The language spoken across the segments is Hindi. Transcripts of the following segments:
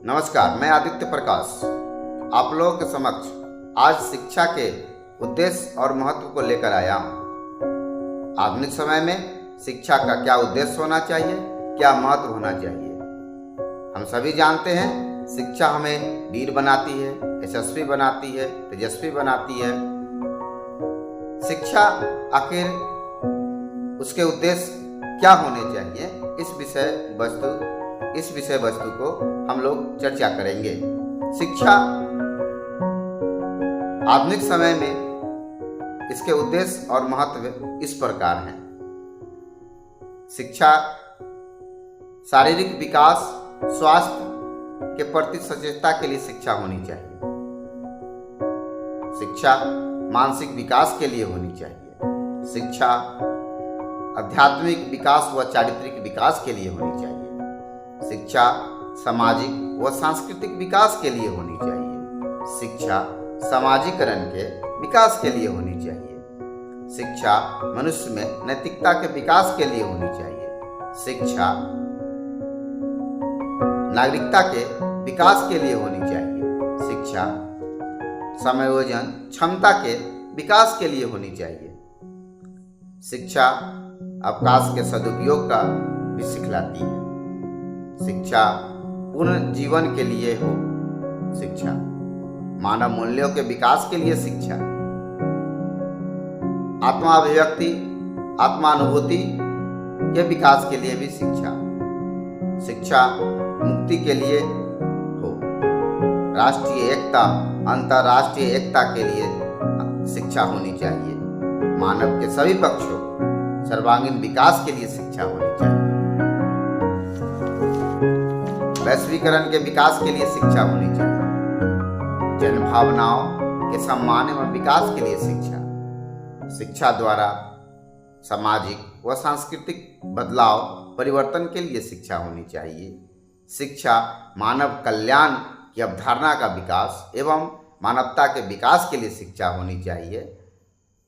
नमस्कार, मैं आदित्य प्रकाश आप लोगों के समक्ष आज शिक्षा के उद्देश्य और महत्व को लेकर आया हूँ। आधुनिक समय में शिक्षा का क्या उद्देश्य होना चाहिए, क्या महत्व होना चाहिए। हम सभी जानते हैं शिक्षा हमें वीर बनाती है, यशस्वी बनाती है, तेजस्वी बनाती है। शिक्षा आखिर उसके उद्देश्य क्या होने चाहिए, इस विषय वस्तु को हम लोग चर्चा करेंगे। शिक्षा आधुनिक समय में इसके उद्देश्य और महत्व इस प्रकार हैं। शिक्षा शारीरिक विकास, स्वास्थ्य के प्रति सचेतता के लिए शिक्षा होनी चाहिए। शिक्षा मानसिक विकास के लिए होनी चाहिए। शिक्षा आध्यात्मिक विकास व चारित्रिक विकास के लिए होनी चाहिए। शिक्षा सामाजिक व सांस्कृतिक विकास के लिए होनी चाहिए। शिक्षा समाजीकरण के विकास के लिए होनी चाहिए। शिक्षा मनुष्य में नैतिकता के विकास के लिए होनी चाहिए। शिक्षा नागरिकता के विकास के लिए होनी चाहिए। शिक्षा समायोजन क्षमता के विकास के लिए होनी चाहिए। शिक्षा अवकाश के सदुपयोग का भी सिखलाती है। शिक्षा पूर्ण जीवन के लिए हो। शिक्षा मानव मूल्यों के विकास के लिए। शिक्षा आत्माभिव्यक्ति, आत्मानुभूति के विकास के लिए भी शिक्षा। शिक्षा मुक्ति के लिए हो। राष्ट्रीय एकता, अंतर्राष्ट्रीय एकता के लिए शिक्षा होनी चाहिए। मानव के सभी पक्षों सर्वांगीण विकास के लिए शिक्षा होनी चाहिए। वैश्वीकरण के विकास के लिए शिक्षा होनी चाहिए। जन भावनाओं के सम्मान एवं विकास के लिए शिक्षा। शिक्षा द्वारा सामाजिक व सांस्कृतिक बदलाव परिवर्तन के लिए शिक्षा होनी चाहिए। शिक्षा मानव कल्याण की अवधारणा का विकास एवं मानवता के विकास के लिए शिक्षा होनी चाहिए।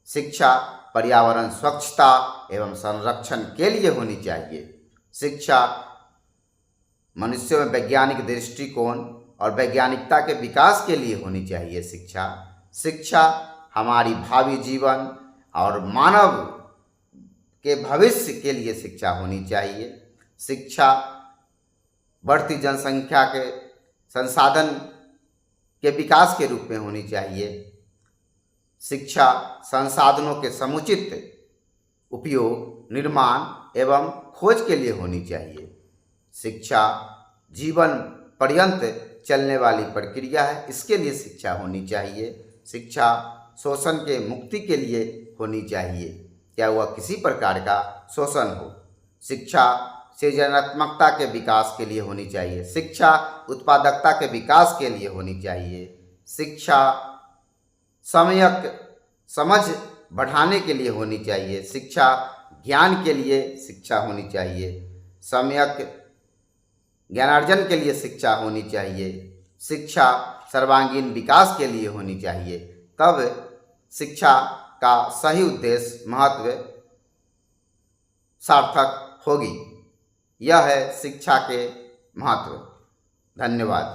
शिक्षा पर्यावरण स्वच्छता एवं संरक्षण के लिए होनी चाहिए। शिक्षा मनुष्य में वैज्ञानिक दृष्टिकोण और वैज्ञानिकता के विकास के लिए होनी चाहिए। शिक्षा हमारी भावी जीवन और मानव के भविष्य के लिए शिक्षा होनी चाहिए। शिक्षा बढ़ती जनसंख्या के संसाधन के विकास के रूप में होनी चाहिए। शिक्षा संसाधनों के समुचित उपयोग, निर्माण एवं खोज के लिए होनी चाहिए। शिक्षा जीवन पर्यंत चलने वाली प्रक्रिया है, इसके लिए शिक्षा होनी चाहिए। शिक्षा शोषण के मुक्ति के लिए होनी चाहिए, क्या वह किसी प्रकार का शोषण हो। शिक्षा सृजनात्मकता के विकास के लिए होनी चाहिए। शिक्षा उत्पादकता के विकास के लिए होनी चाहिए। शिक्षा सम्यक समझ बढ़ाने के लिए होनी चाहिए। शिक्षा ज्ञान के लिए शिक्षा होनी चाहिए। सम्यक ज्ञानार्जन के लिए शिक्षा होनी चाहिए। शिक्षा सर्वांगीण विकास के लिए होनी चाहिए। तब शिक्षा का सही उद्देश्य, महत्व सार्थक होगी। यह है शिक्षा के महत्व। धन्यवाद।